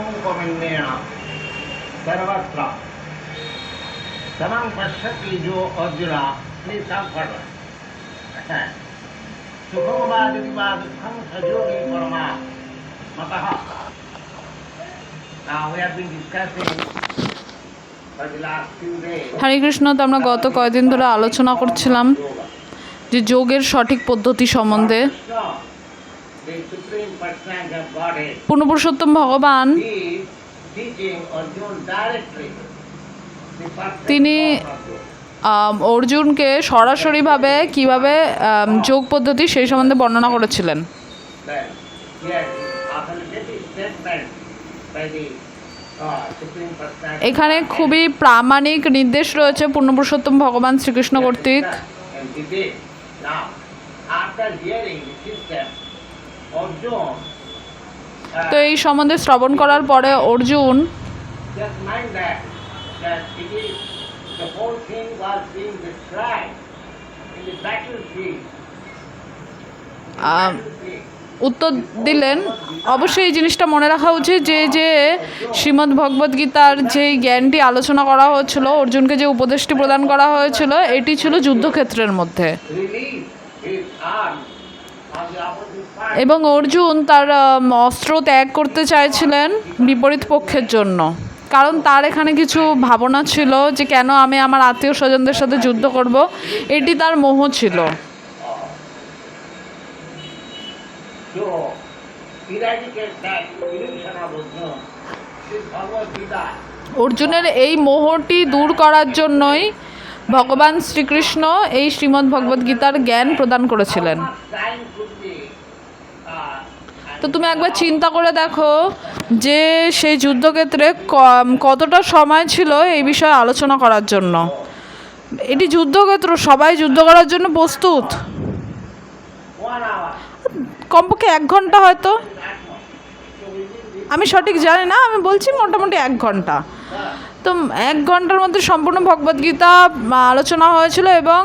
कौमुकमिन्नेन सर्वत्र समं पश्यति जो अर्जुन प्लीज कम फॉरवर्ड सुखम वा दुःखम सयोगी परमात्मतः। Now we have been discussing for the last few days. হরে কৃষ্ণ। তো আমরা গত কয়েকদিন ধরে আলোচনা করছিলাম যে যোগের সঠিক পদ্ধতি সম্বন্ধে। The Supreme Personality of Godhead পূর্ণ পুরুষোত্তম ভগবান is teaching Arjuna directly the perfect তিনি form of yoga. অর্জুনকে সরাসরিভাবে কিভাবে যোগ পদ্ধতি সেই সম্বন্ধে বর্ণনা করেছিলেন। That yes, authoritative statement by the Supreme Personality. এখানে খুবই প্রামাণিক নির্দেশ রয়েছে পূর্ণ পুরুষোত্তম ভগবান শ্রীকৃষ্ণ কর্তৃক। And debate. Now, after hearing the system, Arjuna তো এই সম্বন্ধে শ্রবণ করার পরে Arjun just mind that it is the whole thing was being described in the battlefield. উত্তর দিলেন, অবশ্যই এই জিনিসটা মনে রাখা উচিত যে যে শ্রীমদ্ ভগবদ্ গীতার যেই জ্ঞানটি আলোচনা করা হয়েছিল, অর্জুনকে যে উপদেশটি প্রদান করা হয়েছিল, এটি ছিল যুদ্ধক্ষেত্রের মধ্যে। Release his arm on the opposite side. এবং অর্জুন তার অস্ত্র ত্যাগ করতে চাইছিলেন বিপরীত পক্ষের জন্য, কারণ তার এখানে কিছু ভাবনা ছিল যে কেন আমি আমার আত্মীয় স্বজনদের সাথে যুদ্ধ করব, এটি তার মোহ ছিল। To eradicate that illusion of Arjuna, this Bhagavad Gita অর্জুনের এই মোহটি দূর করার জন্যই ভগবান শ্রীকৃষ্ণ এই শ্রীমদ্ ভগবদ্ গীতার জ্ঞান প্রদান করেছিলেন। how much time could be তো তুমি একবার চিন্তা করে দেখো যে সেই যুদ্ধক্ষেত্রে কতটা সময় ছিল এই বিষয়ে আলোচনা করার জন্য। এটি যুদ্ধক্ষেত্র, সবাই যুদ্ধ করার জন্য প্রস্তুত। 1 hour. কমপক্ষে 1 ঘন্টা হয়তো, That much. So we will be আমি সঠিক জানি না, আমি বলছি মোটামুটি 1 ঘন্টা। তো 1 ঘন্টার মধ্যে সম্পূর্ণ ভগবদ্গীতা আলোচনা হয়েছিল এবং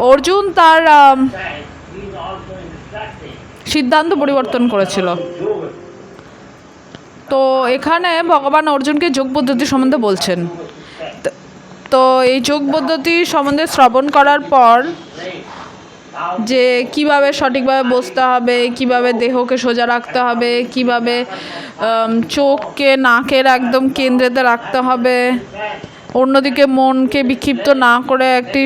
অর্জুন তার that he is also instructing সিদ্ধান্ত পরিবর্তন করেছিল। yoga. তো এখানে ভগবান অর্জুনকে যোগ পদ্ধতি সম্বন্ধে বলছেন। তো এই যোগ পদ্ধতি সম্বন্ধে শ্রবণ করার পর যে কিভাবে সঠিকভাবে বসতে হবে, কিভাবে দেহকে সোজা রাখতে হবে, কিভাবে চোখকে নাকের একদম কেন্দ্রেতে রাখতে হবে, অন্যদিকে মনকে বিক্ষিপ্ত না করে একটি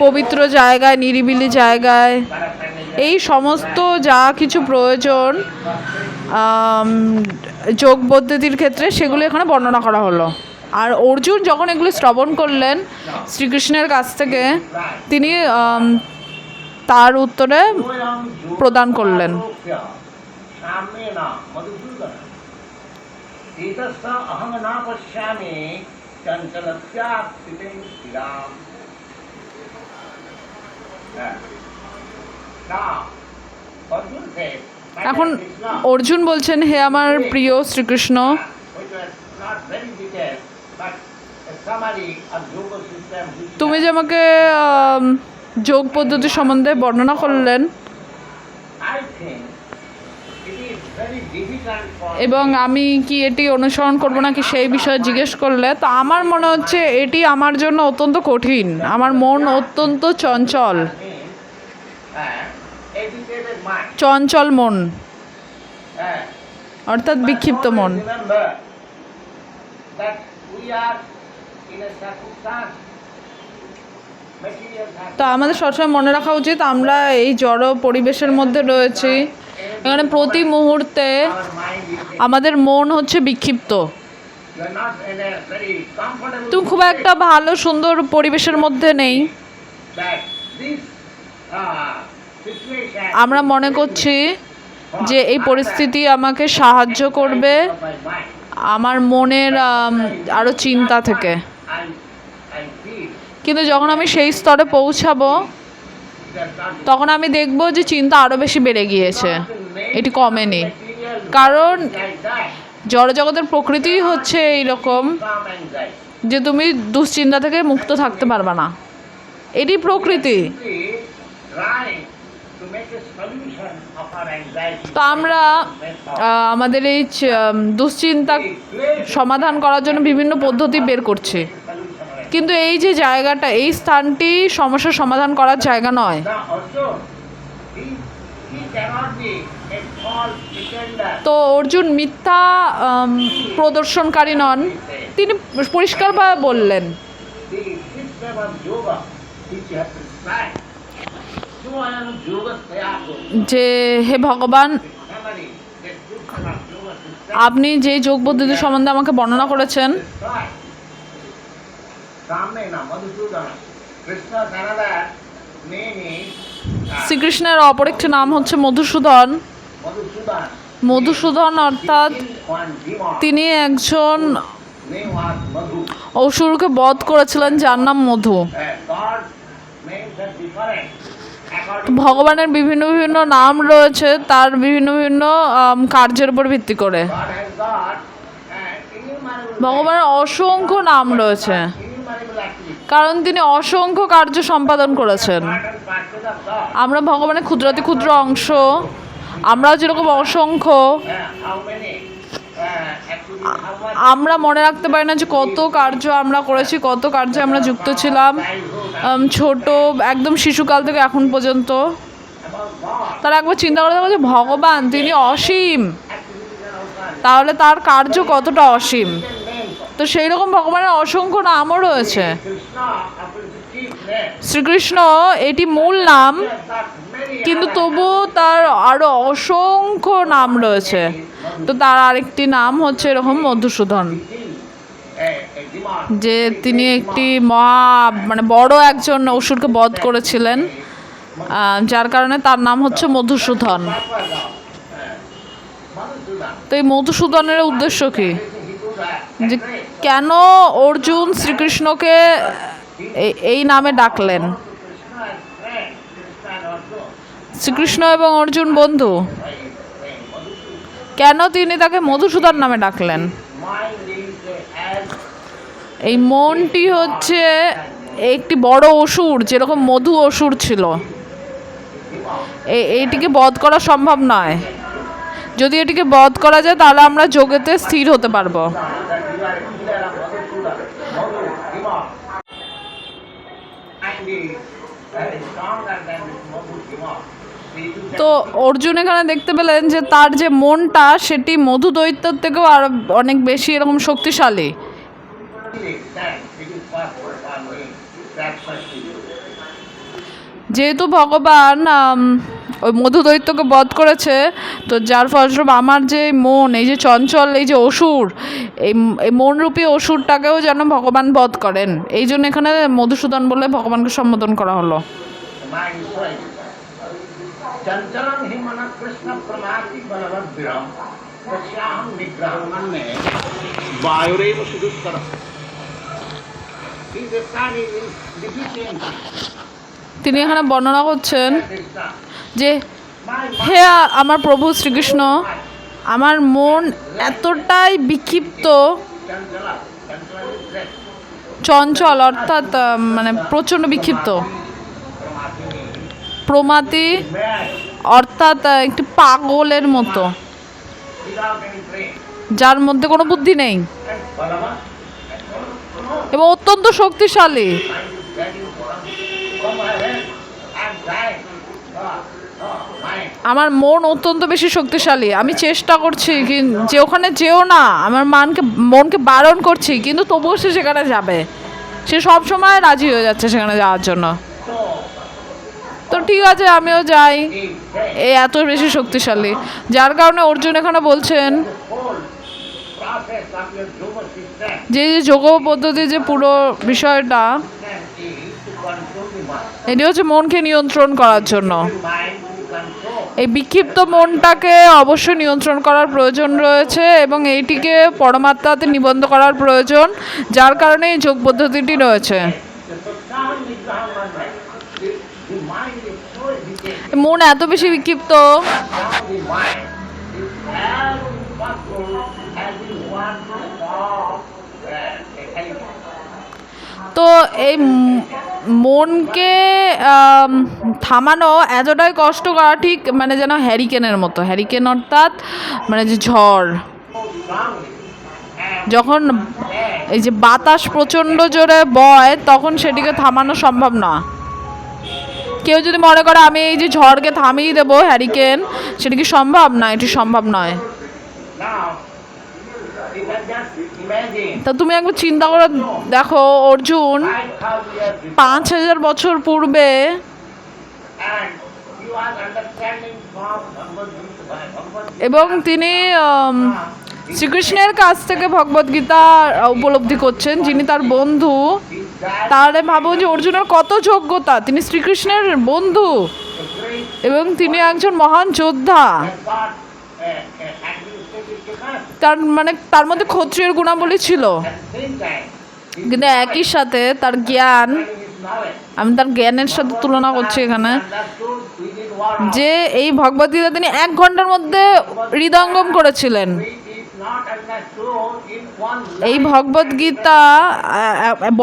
পবিত্র জায়গায়, নিরিবিলি জায়গায়, এই সমস্ত যা কিছু প্রয়োজন যোগ পদ্ধতির ক্ষেত্রে সেগুলো এখানে বর্ণনা করা হলো। আর অর্জুন যখন এগুলি শ্রবণ করলেন শ্রীকৃষ্ণের কাছ থেকে, তিনি তার উত্তরে প্রদান করলেন। সাম্যেনা মধুসূদন এতস্য অহং না পশ্যামি চঞ্চলস্যা স্থিতিং স্থিরাম। Now, Arjuna said, এখন অর্জুন বলছেন, হে আমার প্রিয় Shrikrishna, which was not very detailed, but a summary of yoga system which তুমি যে আমাকে যোগ পদ্ধতি সম্বন্ধে বর্ণনা করলেন I think it is very difficult for এবং আমি কি এটি অনুসরণ করব না কি সেই বিষয়ে জিজ্ঞেস করলে, তো আমার মনে হচ্ছে এটি আমার জন্য অত্যন্ত কঠিন। আমার মন অত্যন্ত চঞ্চল, educated mind. চঞ্চল মন, Uh, অর্থাৎ বিক্ষিপ্ত মন। Remember that we are in a circumstance, material তো আমাদের সবসময় মনে রাখা উচিত আমরা এই জড় পরিবেশের মধ্যে রয়েছি। এখানে প্রতি মুহূর্তে our mind is আমাদের মন হচ্ছে বিক্ষিপ্ত। you are not in a very comfortable তুমি খুব একটা ভালো সুন্দর পরিবেশের মধ্যে নেই। that this situation আমরা মনে করছি যে এই পরিস্থিতি আমাকে সাহায্য করবে of my mind. আমার মনের আরও চিন্তা থেকে, I feel কিন্তু যখন আমি সেই স্তরে পৌঁছাবো that not তখন আমি দেখব যে চিন্তা আরও বেশি বেড়ে গিয়েছে, এটি কমেনি। material কারণ like that, জড়জগতের প্রকৃতিই হচ্ছে এইরকম some anxiety. যে তুমি দুশ্চিন্তা থেকে মুক্ত থাকতে পারবে না, এটি প্রকৃতি। Simply trying to make a solution of our anxiety. তো আমরা আমাদের এই দুশ্চিন্তা সমাধান করার জন্য বিভিন্ন পদ্ধতি বের করছি, কিন্তু এই যে জায়গাটা, এই স্থানটি সমস্যার সমাধান করার জায়গা নয়। Now also, he cannot be a false pretender. তো অর্জুন মিথ্যা প্রদর্শনকারী নন, তিনি পরিষ্কারভাবে বললেন The system of yoga which you have prescribed. So I am yoga sayako. যে হে ভগবান, Somebody, the system of yoga prescribed. আপনি যে যোগ পদ্ধতি সম্বন্ধে আমাকে বর্ণনা করেছেন, Right. Ramena, Madhusudana. Krishna's another name is শ্রীকৃষ্ণের অপর একটি নাম হচ্ছে মধুসূদন। Madhusudan. মধুসূদন অর্থাৎ One demon. তিনি একজন Name was Madhu. অসুরকে বধ করেছিলেন যার নাম মধু। God's names are different. According ভগবানের বিভিন্ন বিভিন্ন নাম রয়েছে তার বিভিন্ন বিভিন্ন কার্যের উপর ভিত্তি করে। God has got innumerable ভগবানের অসংখ্য নাম রয়েছে innumerable activities. কারণ তিনি অসংখ্য কার্য সম্পাদন করেছেন। Part and parcel of God. আমরা ভগবানের ক্ষুদ্রাতি ক্ষুদ্র অংশ, আমরাও যেরকম অসংখ্য, How many activities? How much? আমরা মনে রাখতে পারি না যে কত কার্য আমরা করেছি, কত কার্যে আমরা যুক্ত ছিলাম, ছোট একদম শিশুকাল থেকে এখন পর্যন্ত। About God. তারা একবার চিন্তা করে দেখো যে ভগবান তিনি অসীম, Activities are all done. তাহলে তার কার্য কতটা অসীম। Names. তো সেই রকম ভগবানের অসংখ্য নামও রয়েছে। Krishna, after the chief name, Shrikrishna এটি মূল নাম, he has got many কিন্তু other তবুও তার আরো অসংখ্য নাম রয়েছে। তো তার আরেকটি নাম হচ্ছে এরকম মধুসূদন, a demon. যে তিনি একটি মানে বড় একজন অসুরকে বধ করেছিলেন, যার কারণে তার নাম হচ্ছে মধুসূদন। Purpose of Madhusudan. তো এই মধুসূদনের উদ্দেশ্য কি? He could have যে কেন অর্জুন শ্রীকৃষ্ণকে এই নামে ডাকলেন? Krishna as friend, Krishna and Arjuna. Shrikrishna এবং অর্জুন বন্ধু, By saying Madhusudan. কেন তিনি তাকে মধুসূদন নামে ডাকলেন? Mind is as এই মনটি হচ্ছে একটি বড় অসুর, যেরকম মধু অসুর ছিল। এইটিকে বধ করা সম্ভব নয়। যদি এটিকে বধ করা যায় তাহলে আমরা যোগেতে স্থির হতে পারবো। that you are a killer of Madhusudan. Madhu, demon. And is stronger than this Madhu demon. তো অর্জুন এখানে দেখতে পেলেন যে তার যে মনটা সেটি মধু দৈত্যের থেকেও আরো অনেক বেশি এরকম শক্তিশালী। যেহেতু ভগবান ওই মধু দৈত্যকে বধ করেছে, তো যার ফলস্বরূপ আমার যে মন, এই যে চঞ্চল, এই যে অসুর, এই মনরূপী অসুরটাকেও যেন ভগবান বধ করেন, এই জন্য এখানে মধুসূদন বলে ভগবানকে সম্বোধন করা হলো। चंचलं हि मनः कृष्ण प्रमाति बलवद्भिरं तस्याहं निग्रहं मन्ये वायुरेव सुदुष्करम्। He is deficient. তিনি এখানে বর্ণনা করছেন Krishna. যে হে আমার প্রভু শ্রীকৃষ্ণ, আমার মন এতটাই বিক্ষিপ্ত, Chanchala. Chanchala is that. চঞ্চল অর্থাৎ মানে প্রচণ্ড বিক্ষিপ্ত, প্রমাতি Mad. অর্থাৎ একটি পাগলের মতো, Without any brain. যার মধ্যে কোনো বুদ্ধি নেই And Balavan. এবং অত্যন্ত শক্তিশালী। Mind is getting from my head and dying. Mind. আমার মন অত্যন্ত বেশি শক্তিশালী, আমি চেষ্টা করছি যে ওখানে যেও না, আমার মনকে বারণ করছি, কিন্তু তবুও সে সেখানে যাবে। সে সব সময় রাজি হয়ে যাচ্ছে সেখানে যাওয়ার জন্য। So, তো ঠিক আছে, আমিও যাই, he said, এই এত বেশি শক্তিশালী, যার কারণে অর্জুন এখানে বলছেন the whole process of your yoga system যে যোগ পদ্ধতি যে পুরো বিষয়টা, is to control the mind. এটি হচ্ছে মনকে নিয়ন্ত্রণ করার জন্য। Mind to control. এই বিক্ষিপ্ত মনটাকে অবশ্যই নিয়ন্ত্রণ করার প্রয়োজন রয়েছে এবং এইটিকে পরমাত্মাতে নিবন্ধ করার প্রয়োজন, যার কারণে এই যোগ পদ্ধতিটি রয়েছে। The Satsang Nigraham Mantra. The mind is so educated. মন এত বেশি বিক্ষিপ্ত, Now the mind is as powerful as the one of a elephant. তো এই মনকে থামানো এতটাই কষ্ট করা, ঠিক মানে যেন হ্যারিকেনের মতো। হ্যারিকেন অর্থাৎ মানে যে ঝড়, যখন এই যে বাতাস প্রচণ্ড জোরে বয় তখন সেটিকে থামানো সম্ভব না। কেউ যদি মনে করে আমি এই যে ঝড়কে থামিয়ে দেবো হ্যারিকেন, সেটা কি সম্ভব? না, এটি সম্ভব নয়। তা তুমি একবার চিন্তা করে দেখো, অর্জুন 5000 বছর পূর্বে এবং তিনি শ্রীকৃষ্ণের কাছ থেকে ভগবদ্গীতা উপলব্ধি করছেন, যিনি তার বন্ধু। তাহলে ভাবো যে অর্জুনের কত যোগ্যতা, তিনি শ্রীকৃষ্ণের বন্ধু এবং তিনি একজন মহান যোদ্ধা। তার মধ্যে ক্ষত্রিয়ের গুণাবলী ছিল, কিন্তু একই সাথে তার জ্ঞান, আমি তার জ্ঞানের সাথে তুলনা করছি এখানে, যে এই ভগবদ্গীতা তিনি 1 ঘন্টার মধ্যে হৃদয়ঙ্গম করেছিলেন। এই ভগবদ্গীতা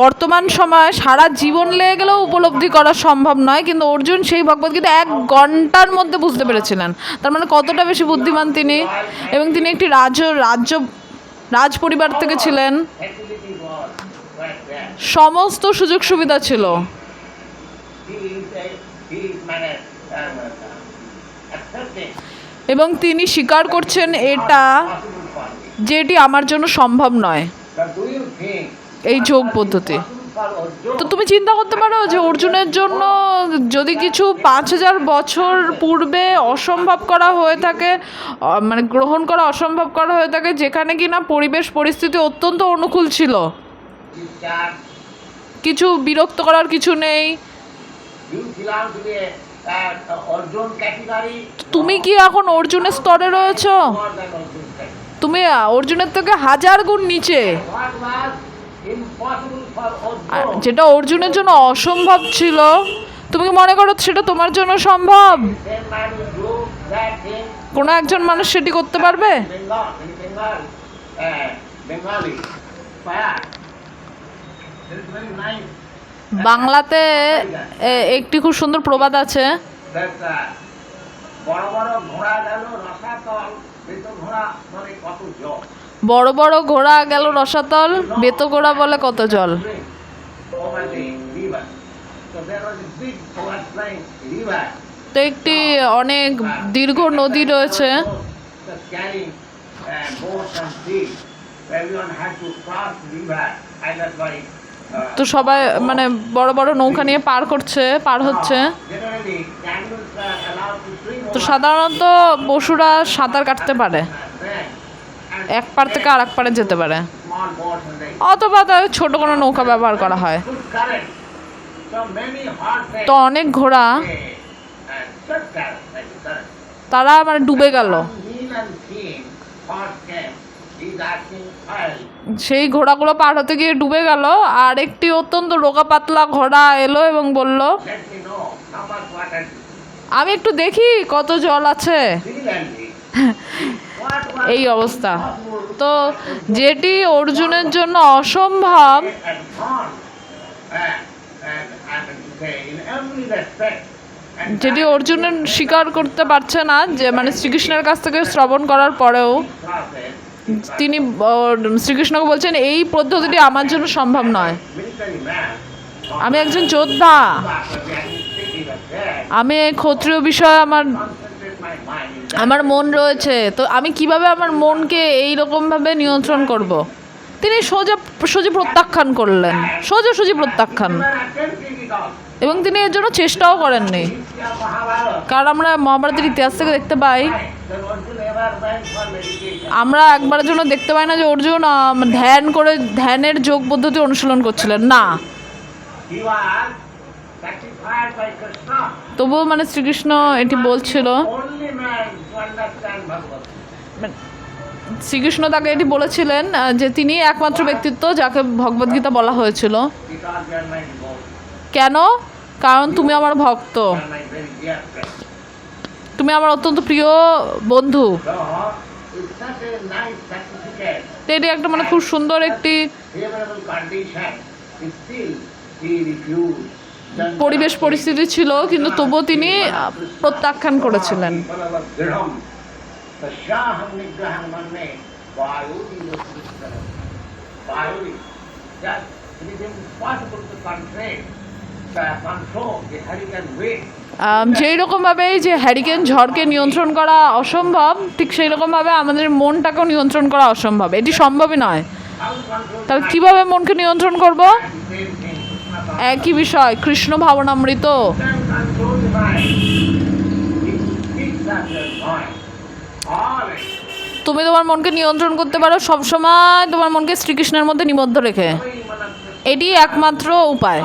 বর্তমান সময়ে সারা জীবন লেগে গেলেও উপলব্ধি করা সম্ভব নয়, কিন্তু অর্জুন সেই ভগবদ্গীতা 1 ঘন্টার মধ্যে বুঝতে পেরেছিলেন। তার মানে কতটা বেশি বুদ্ধিমান তিনি। এবং তিনি একটি রাজ পরিবার থেকে ছিলেন, সমস্ত সুযোগ সুবিধা ছিল। এবং তিনি স্বীকার করছেন এটা, যে এটি আমার জন্য সম্ভব নয়, এই যোগ পদ্ধতি। তো তুমি চিন্তা করতে পারো যে অর্জুনের জন্য যদি কিছু 5000 বছর পূর্বে অসম্ভব করা হয়ে থাকে, মানে গ্রহণ করা অসম্ভব করা হয়ে থাকে, যেখানে কিনা পরিবেশ পরিস্থিতি অত্যন্ত অনুকূল ছিল, কিছু বিরক্ত করার কিছু নেই, তুমি কি এখন অর্জুনের স্তরে রয়েছো? তুমি অর্জুনের থেকে 1000 গুণ নিচে। যেটা অর্জুনের জন্য অসম্ভব ছিল, তুমি কি মনে করো সেটা তোমার জন্য সম্ভব? কোনো একজন মানুষ সেটি করতে পারবে? বাংলাতে একটি খুব সুন্দর প্রবাদ আছে, বড় বড় ঘোড়া গেল রসাতল, বেত ঘোড়া বলে কত জল। তো একটি অনেক দীর্ঘ নদী রয়েছে, তো সবাই মানে বড় বড় নৌকা নিয়ে পার হচ্ছে। তো সাধারণত পশুরা সাঁতার কাটতে পারে, এক পার থেকে আর এক পারে যেতে পারে, অথবা তাই ছোট কোনো নৌকা ব্যবহার করা হয়। তো অনেক ঘোড়া তারা মানে ডুবে গেল। সেই ঘোড়াগুলো পার হতে গিয়ে ডুবে গেল, আর একটি অত্যন্ত রোগা পাতলা ঘোড়া এলো এবং বলল, আমি একটু দেখি কত জল আছে। এই অবস্থা। তো যেটি অর্জুনের জন্য অসম্ভব, যেটি অর্জুনের স্বীকার করতে পারছে না, যে মানে শ্রীকৃষ্ণের কাছ থেকে শ্রবণ করার পরেও তিনি শ্রীকৃষ্ণকে বলছেন এই পদ্ধতিটি আমার জন্য সম্ভব নয়। আমি একজন যোদ্ধা, আমি ক্ষত্রিয় বিষয়ে আমার মন রয়েছে, তো আমি কিভাবে আমার মনকে এইরকমভাবে নিয়ন্ত্রণ করব? তিনি সোজা প্রত্যাখ্যান করলেন, সোজা প্রত্যাখ্যান, এবং তিনি এর জন্য চেষ্টাও করেননি। কারণ আমরা মহাভারতের ইতিহাস থেকে দেখতে পাই, আমরা একবারের জন্য দেখতে পাই না যে অর্জুন ধ্যানের যোগ পদ্ধতি অনুশীলন করছিলেন, না। তবুও মানে শ্রীকৃষ্ণ এটি বলছিল, শ্রীকৃষ্ণ তাকে এটি বলেছিলেন যে তিনি একমাত্র ব্যক্তিত্ব যাকে ভগবদ্গীতা বলা হয়েছিল। কেন? কারণ তুমি আমার ভক্ত, তুমি আমার অত্যন্ত প্রিয় বন্ধু। এটি একটা মানে খুব সুন্দর একটি still he refused. পরিবেশ পরিস্থিতি ছিল, কিন্তু তবুও তিনি প্রত্যাখ্যান করেছিলেন। যেই রকমভাবে যে হ্যারিকেন ঝড়কে নিয়ন্ত্রণ করা অসম্ভব, ঠিক সেই রকমভাবে আমাদের মনটাকেও নিয়ন্ত্রণ করা অসম্ভব। এটি সম্ভবই নয়। তাহলে কীভাবে মনকে নিয়ন্ত্রণ করব? একই বিষয়, কৃষ্ণ ভাবনামৃত। তুমি তোমার মনকে নিয়ন্ত্রণ করতে পারো সবসময় তোমার মনকে শ্রীকৃষ্ণের মধ্যে নিবদ্ধ রেখে। এটি একমাত্র উপায়।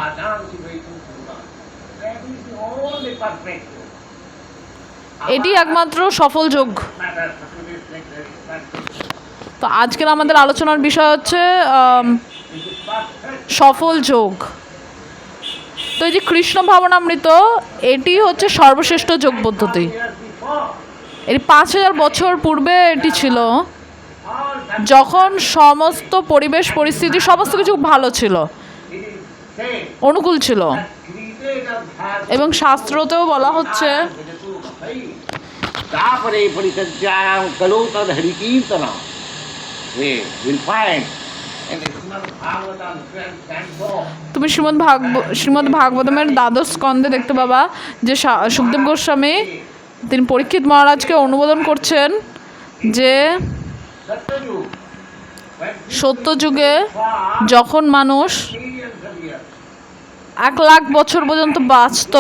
এটি একমাত্র সফল যোগ। তো আজকের আমাদের আলোচনার বিষয় হচ্ছে সফল যোগ। তো এই যে কৃষ্ণ ভাবনামৃত, এটি হচ্ছে সর্বশ্রেষ্ঠ যোগ পদ্ধতি। এর 5000 বছর পূর্বে এটি ছিল, যখন সমস্ত পরিবেশ পরিস্থিতি সমস্ত কিছু ভালো ছিল, অনুকূল ছিল। এবং শাস্ত্রতেও বলা হচ্ছে তুমি শ্রীমদ্ ভাগবতমের দ্বাদশ স্কন্ধে দেখতে পাবা যে সুখদেব গোস্বামী তিনি পরীক্ষিত মহারাজকে অনুমোদন করছেন যে সত্যযুগে যখন মানুষ 1,00,000 বছর পর্যন্ত বাঁচত,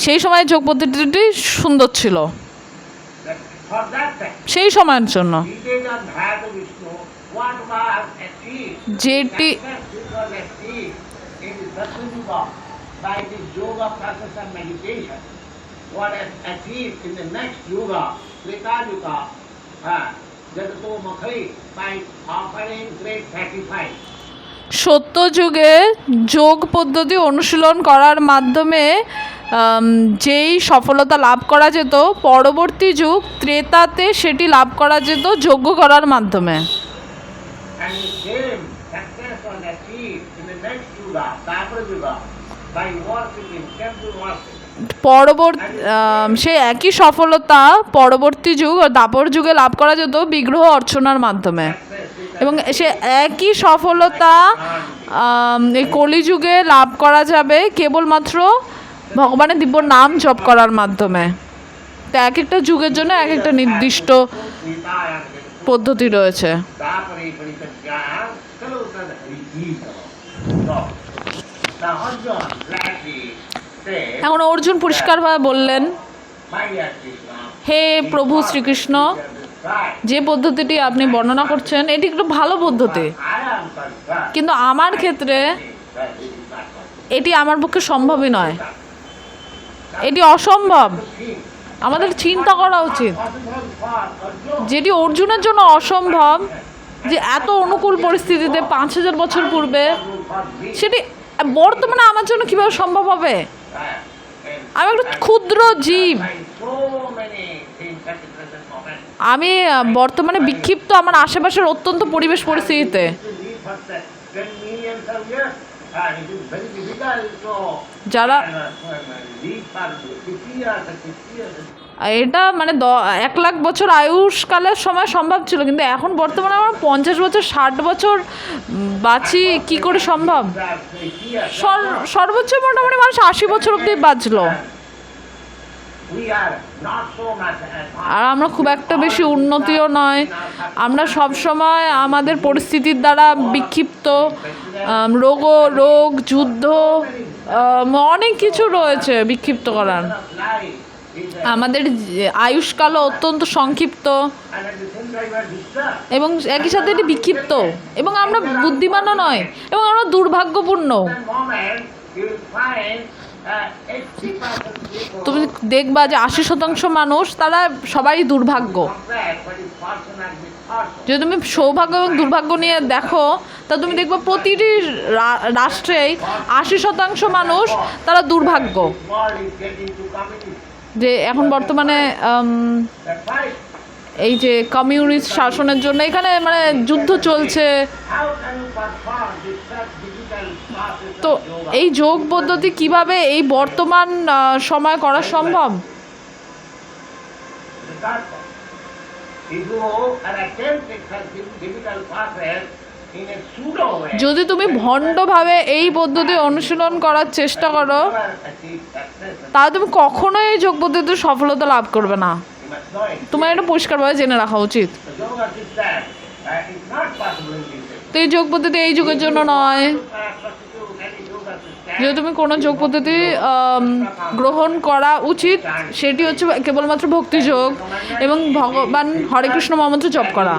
সেই সময় যোগ পদ্ধতিটি সুন্দর ছিল সেই সময়ের জন্য। যেটি সত্যযুগে যোগ পদ্ধতি অনুশীলন করার মাধ্যমে যেই সফলতা লাভ করা যেত, পরবর্তী যুগ ত্রেতাতে সেটি লাভ করা যেত যজ্ঞ করার মাধ্যমে। সেই একই সফলতা পরবর্তী যুগ দাপর যুগে লাভ করা যেত বিগ্রহ অর্চনার মাধ্যমে। এবং সে একই সফলতা এই কলিযুগে লাভ করা যাবে কেবলমাত্র ভগবানের দিব্য নাম জপ করার মাধ্যমে। তো এক একটা যুগের জন্য এক একটা নির্দিষ্ট পদ্ধতি রয়েছে। এখন অর্জুন পরিষ্কারভাবে বললেন, হে প্রভু শ্রীকৃষ্ণ, যে পদ্ধতিটি আপনি বর্ণনা করছেন এটি একটু ভালো পদ্ধতি, কিন্তু আমার ক্ষেত্রে এটি আমার পক্ষে সম্ভবই নয়, এটি অসম্ভব। আমাদের চিন্তা করা উচিত যেটি অর্জুনের জন্য অসম্ভব, যে এত অনুকূল পরিস্থিতিতে 5000 বছর পূর্বে, সেটি বর্তমানে আমার জন্য কীভাবে সম্ভব হবে? আমি একটা ক্ষুদ্র জীব, আমি বর্তমানে বিক্ষিপ্ত আমার আশেপাশের অত্যন্ত পরিবেশ পরিস্থিতিতে। যারা এটা মানে 1,00,000 বছর আয়ুষ্কালের সময় সম্ভব ছিল, কিন্তু এখন বর্তমানে আমার 50 বছর 60 বছর বাঁচি, কি করে সম্ভব? সর্বোচ্চ মোটামুটি মানুষ 80 বছর অব্দি বাঁচলো। আর আমরা খুব একটা বেশি উন্নতিও নয়, আমরা সব সময় আমাদের পরিস্থিতির দ্বারা বিক্ষিপ্ত, রোগ, যুদ্ধ, অনেক কিছু রয়েছে বিক্ষিপ্ত করার। আমাদের আয়ুষ্কালও অত্যন্ত সংক্ষিপ্ত এবং একই সাথে এটি বিক্ষিপ্ত, এবং আমরা বুদ্ধিমানও নয়, এবং আমরা দুর্ভাগ্যপূর্ণ। তুমি দেখবা যে 80% মানুষ তারা সবাই দুর্ভাগ্য। যদি তুমি সৌভাগ্য এবং দুর্ভাগ্য নিয়ে দেখো, তা তুমি দেখবে প্রতিটি রাষ্ট্রেই 80% মানুষ তারা দুর্ভাগ্য। যে এখন বর্তমানে এই যে কমিউনিস্ট শাসনের জন্য এখানে মানে যুদ্ধ চলছে, process তো of yoga. এই যোগ পদ্ধতি কিভাবে এই বর্তমান সময় করা সম্ভব? The third point. If you are attempting such difficult process in a pseudo way, যদি তুমি ভণ্ডভাবে এই পদ্ধতি অনুশীলন করার চেষ্টা করো, you never achieve success. তাহলে তুমি কখনোই এই যোগ পদ্ধতিতে সফলতা লাভ করবে না। You must know it. তোমার এটা পরিষ্কারভাবে জেনে রাখা উচিত। The yoga system is not possible in this way. তো এই যোগ পদ্ধতি এই যুগের জন্য নয়। যদি তুমি কোনো যোগ পদ্ধতি গ্রহণ করা উচিত, সেটি হচ্ছে কেবলমাত্র ভক্তিযোগ এবং ভগবান হরে কৃষ্ণ মহামন্ত্র জপ করা।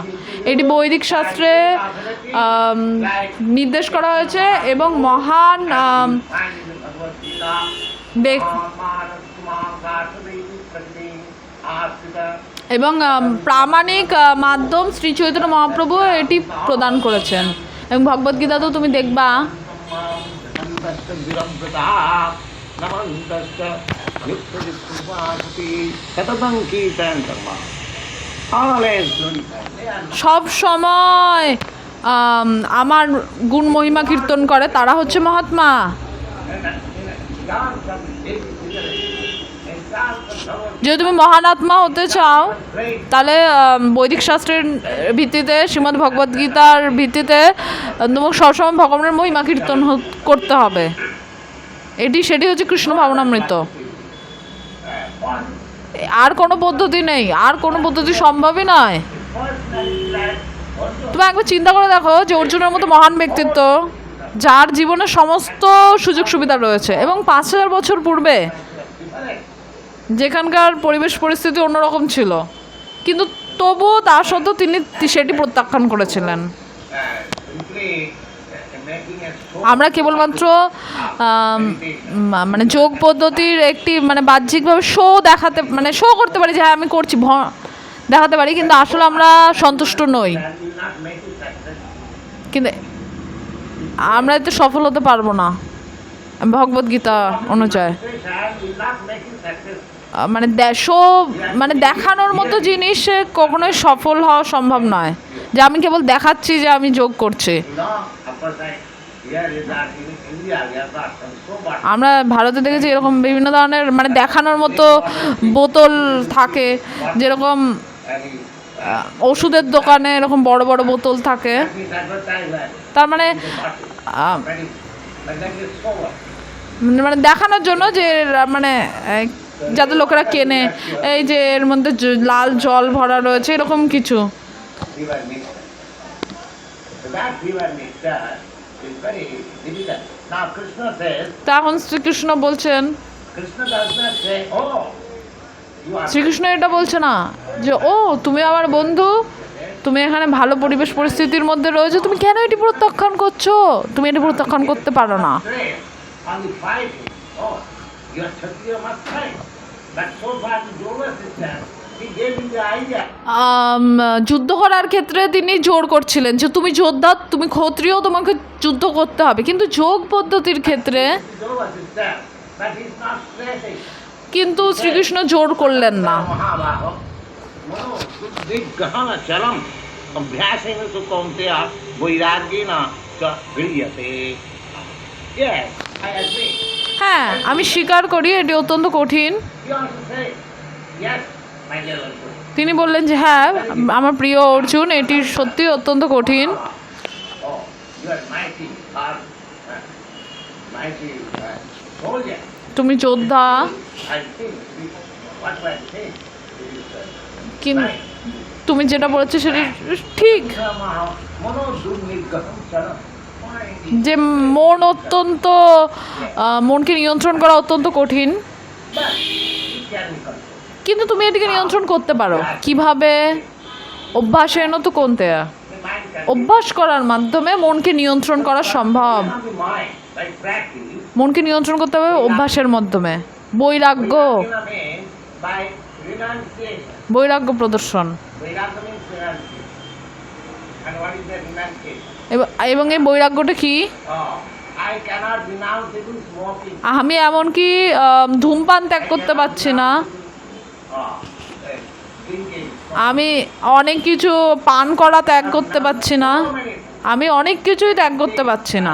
এটি বৈদিক শাস্ত্রে নির্দেশ করা হয়েছে এবং মহান এবং প্রামাণিক মাধ্যম শ্রী চৈতন্য মহাপ্রভু এটি প্রদান করেছেন। এবং ভগবদ্গীতাতেও তুমি দেখবা সব সময় আমার গুণ মহিমা কীর্তন করে, তারা হচ্ছে মহাত্মা। যদি তুমি মহান আত্মা হতে চাও, তাহলে বৈদিক শাস্ত্রের ভিত্তিতে, শ্রীমদ্ ভগবদ্গীতার ভিত্তিতে তোমাকে সবসময় ভগবানের মহিমা কীর্তন করতে হবে। সেটি হচ্ছে কৃষ্ণ ভাবনামৃত। আর কোনো পদ্ধতি নেই, আর কোনো পদ্ধতি সম্ভবই নয়। তুমি একবার চিন্তা করে দেখো যে অর্জুনের মতো মহান ব্যক্তিত্ব, যার জীবনে সমস্ত সুযোগ সুবিধা রয়েছে এবং 5000 বছর পূর্বে যেখানকার পরিবেশ পরিস্থিতি অন্যরকম ছিল, কিন্তু তবুও তা সত্ত্বেও তিনি সেটি প্রত্যাখ্যান করেছিলেন। আমরা কেবলমাত্র মানে যোগ পদ্ধতির একটি মানে বাহ্যিকভাবে শো করতে পারি যে হ্যাঁ আমি করছি, দেখাতে পারি, কিন্তু আসলে আমরা সন্তুষ্ট নই। কিন্তু আমরা এতে সফল হতে পারবো না ভগবদ্গীতা অনুযায়ী। মানে দেখানোর মতো জিনিস কখনোই সফল হওয়া সম্ভব নয়, যে আমি কেবল দেখাচ্ছি যে আমি যোগ করছি। আমরা ভারতে দেখেছি এরকম বিভিন্ন ধরনের মানে দেখানোর মতো বোতল থাকে, যেরকম ওষুধের দোকানে এরকম বড় বড় বোতল থাকে। তার মানে মানে দেখানোর জন্য যে মানে যাতে লোকেরা কেনে, এই যে এর মধ্যে লাল জল ভরা রয়েছে এরকম কিছু। তখন শ্রীকৃষ্ণ বলছেন, শ্রীকৃষ্ণ এটা বলছে না যে ও তুমি আমার বন্ধু, তুমি এখানে ভালো পরিবেশ পরিস্থিতির মধ্যে রয়েছো, তুমি কেন এটি প্রত্যাখ্যান করছো? তুমি এটি প্রত্যাখ্যান করতে পারো না। যুদ্ধ করার ক্ষেত্রে তিনি জোর করছিলেন যে তুমি যোদ্ধা, তুমি ক্ষত্রিয়, তোমাকে যুদ্ধ করতে হবে, কিন্তু যোগ পদ্ধতির ক্ষেত্রে কিন্তু শ্রীকৃষ্ণ জোর করলেন না। হ্যাঁ, আমি স্বীকার করি এটি অত্যন্ত কঠিন। তিনি বললেন যে হ্যাঁ আমার প্রিয় অর্জুন, এটি সত্যি অত্যন্ত কঠিন। তুমি যোদ্ধা, কিন্তু তুমি যেটা বলেছো সেটা ঠিক, যে মনকে নিয়ন্ত্রণ করা অত্যন্ত কঠিন, কিন্তু তুমি এটিকে নিয়ন্ত্রণ করতে পারো। কিভাবে? অভ্যাসেন তো কোনতে, অভ্যাস করার মাধ্যমে মনকে নিয়ন্ত্রণ করা সম্ভব। মনকে নিয়ন্ত্রণ করতে হবে অভ্যাসের মাধ্যমে। বৈরাগ্য প্রদর্শন, এবং এই বৈরাগ্যটা কি? আমি এমনকি ধূমপান ত্যাগ করতে পারছি না, আমি অনেক কিছু পান করা ত্যাগ করতে পারছি না, আমি অনেক কিছুই ত্যাগ করতে পারছি না।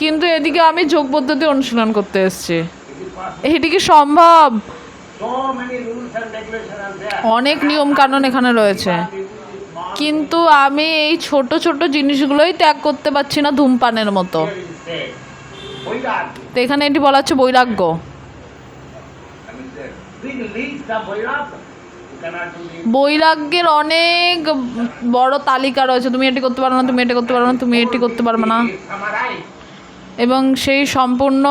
কিন্তু এদিকে আমি যোগ পদ্ধতি অনুশীলন করতে এসেছি। Is it possible? এটি কি সম্ভব? So many rules and regulations are there. অনেক নিয়ম কানুন এখানে রয়েছে, কিন্তু আমি এই ছোট ছোট জিনিসগুলোই ত্যাগ করতে পারছি না ধূমপানের মতো। Here it is said, Vairagya. তো এখানে এটি বলা হচ্ছে বৈরাগ্য। Big list of Vairagya. You cannot do this. বৈরাগ্যের অনেক বড় তালিকা রয়েছে, তুমি এটি করতে পারবে না, তুমি এটি করতে পারবে না, তুমি এটি করতে পারবে না। It is summarized. এবং সেই সম্পূর্ণ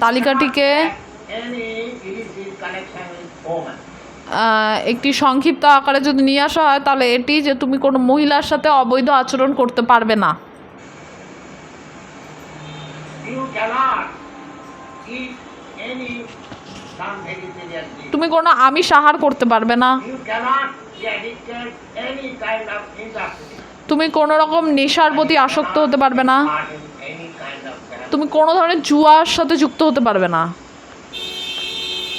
তালিকাটিকে Any illicit connection with woman. একটি সংক্ষিপ্ত আকারে যদি নিয়ে আসা হয়, তাহলে এটি যে তুমি কোনো মহিলার সাথে অবৈধ আচরণ করতে পারবে না। You cannot eat any non-vegetarian dish. তুমি কোনো আমিষ আহার করতে পারবে না। You cannot be addicted any kind of intoxicant. তুমি কোনো রকম নেশার প্রতি আসক্ত হতে পারবে না। Part in any kind of therapy. তুমি কোনো ধরনের জুয়ার সাথে যুক্ত হতে পারবে না।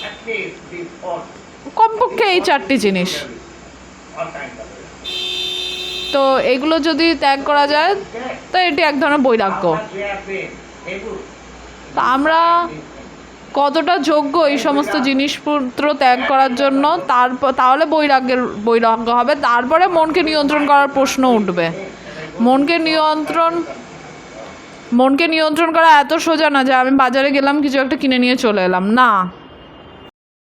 At least these four. কমপক্ষে এই চারটি জিনিস। All kinds of it. তো এগুলো যদি ত্যাগ করা যায়, Okay. তো এটি এক ধরনের বৈরাগ্য। How much we have been able তো আমরা কতটা যোগ্য এই সমস্ত জিনিসপত্র ত্যাগ করার জন্য, তাহলে বৈরাগ্য হবে। তারপরে মনকে নিয়ন্ত্রণ করার প্রশ্ন উঠবে। মনকে নিয়ন্ত্রণ করা এত সোজা না যে আমি বাজারে গেলাম, কিছু একটা কিনে নিয়ে চলে এলাম, না।